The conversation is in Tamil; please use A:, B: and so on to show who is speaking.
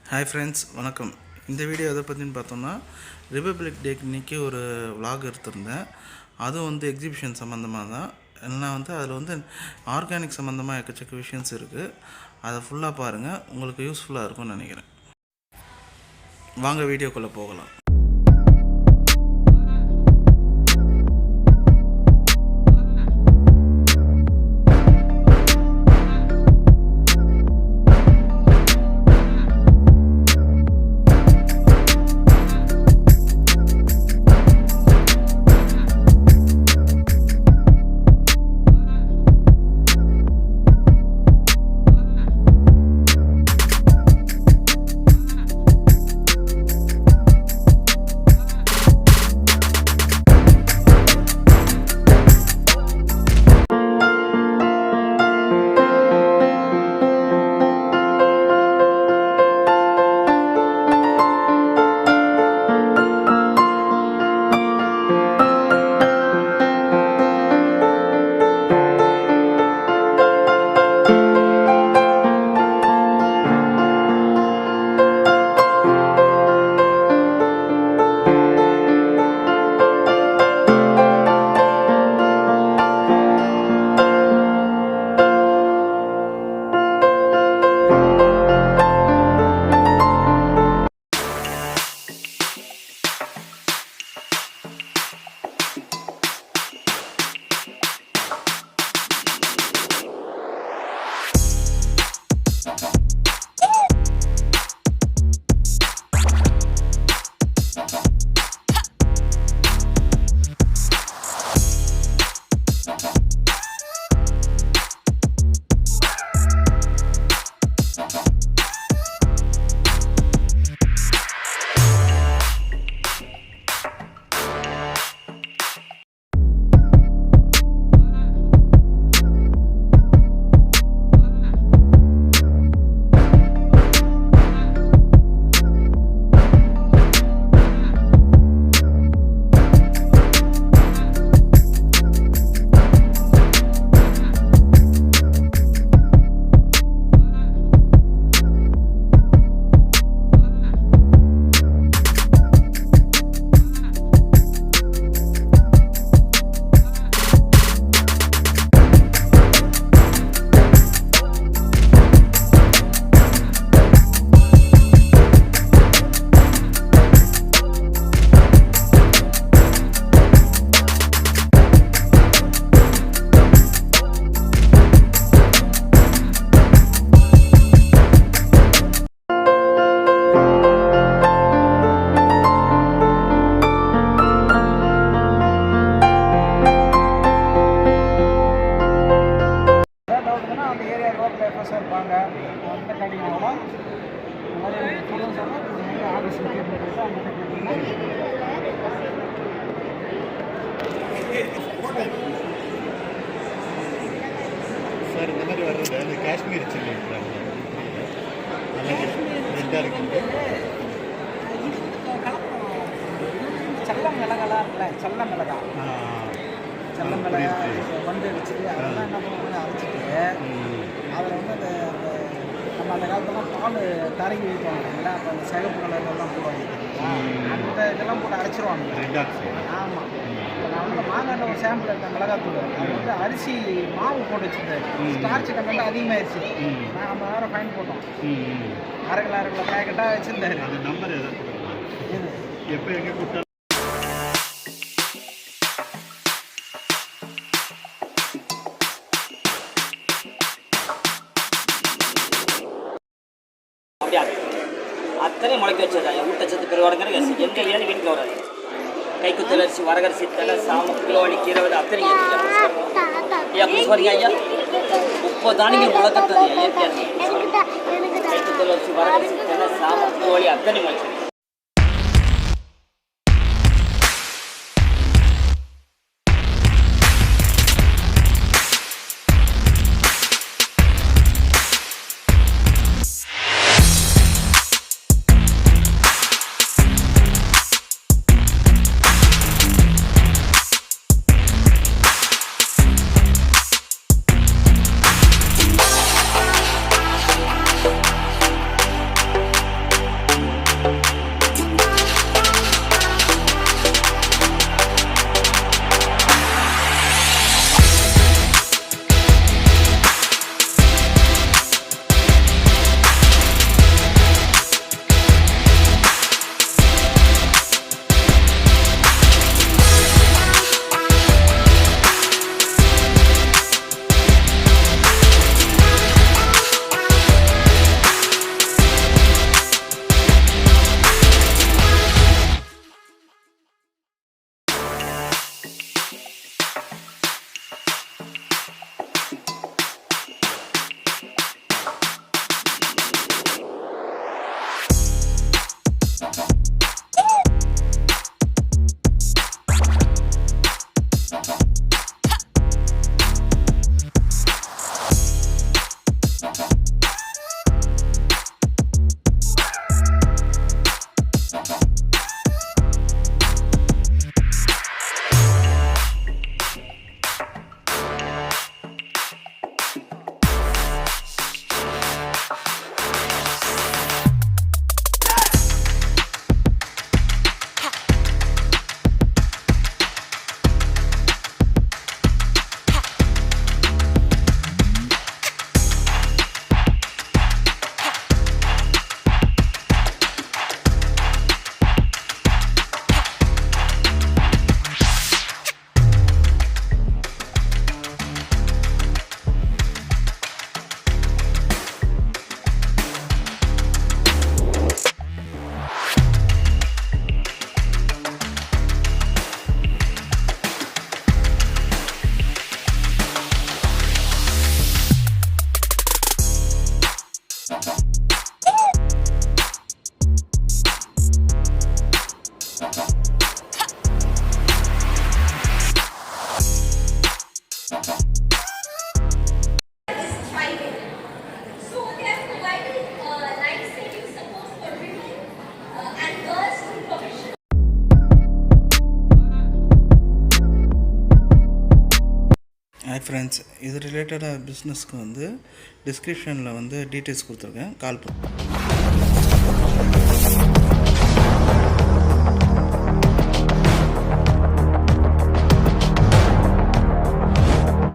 A: ஹாய் ஃப்ரெண்ட்ஸ், வணக்கம். இந்த வீடியோ எதை பற்றின்னு பார்த்தோம்னா, ரிபப்ளிக் டேக்கு இன்றைக்கி ஒரு விலாக் எடுத்திருந்தேன். அதுவும் எக்ஸிபிஷன் சம்மந்தமாக தான். ஏன்னா அதில் ஆர்கானிக் சம்மந்தமாக எக்கச்சக்க விஷயம்ஸ் இருக்குது. அதை ஃபுல்லாக பாருங்கள், உங்களுக்கு யூஸ்ஃபுல்லாக இருக்கும்னு நினைக்கிறேன். வாங்க வீடியோக்குள்ளே போகலாம்.
B: சார் இந்த மாதிரி வர்றது அந்த காஷ்மீர் சில்லி ரெண்டாக இருக்குது.
C: செல்ல மிளகாலாம் இருக்குல்ல, செல்ல மிளகா வந்து வச்சுட்டு அதெல்லாம் என்ன பண்ணுவோம், அரைச்சிட்டு அதில் அந்த நம்ம அந்த காலத்துலாம் பால் தரங்கி வைப்பாங்க இல்லைங்களா, அப்போ அந்த சிகப்பு கலர்லாம் போடுவாங்க, அந்த இதெல்லாம் போட்டு அரைச்சிருவாங்க. ஆமாம், இப்போ நான் மாங்காயில் ஒரு சாம்பிள் இருக்கேன் மிளகாத்தூள், அது அரிசி மாவு போட்டு வச்சுருந்தாரு, ஸ்டார்ச் கண்டென்ட் அதிகமாகிடுச்சு. நான் 50,000 ஃபைன் போட்டோம். அரை கிலோ பேக்கெட்டாக வச்சுருந்தாரு.
B: அந்த நம்பர் எதாவது இது எப்போ எங்கே கூப்பிட்டா
D: அத்தனை முளைக்க வச்சது ஊட்டச்சத்து பெருவாடுங்கிற எந்த ஏழு வீட்டில் வராது. கைக்குத்தல் அரிசி, வரகரிசி, தலை, சாமம், கிலோவடி, கீரவடி அத்தனை ஐயா புதுசு வரீங்க ஐயா. 30 தானியங்கள் முளைக்கட்டது இயற்கையாக. கைக்குத்தல் அரிசி, வரகரிசி, தலை, சாமம், கிலோவடி அத்தனை முளைச்சது.
A: ஃப்ரெண்ட்ஸ், இது ரிலேட்டடாக பிஸ்னஸ்க்கு வந்து டிஸ்கிரிப்ஷனில் வந்து டீட்டெயில்ஸ் கொடுத்துருக்கேன், கால் பண்ணு.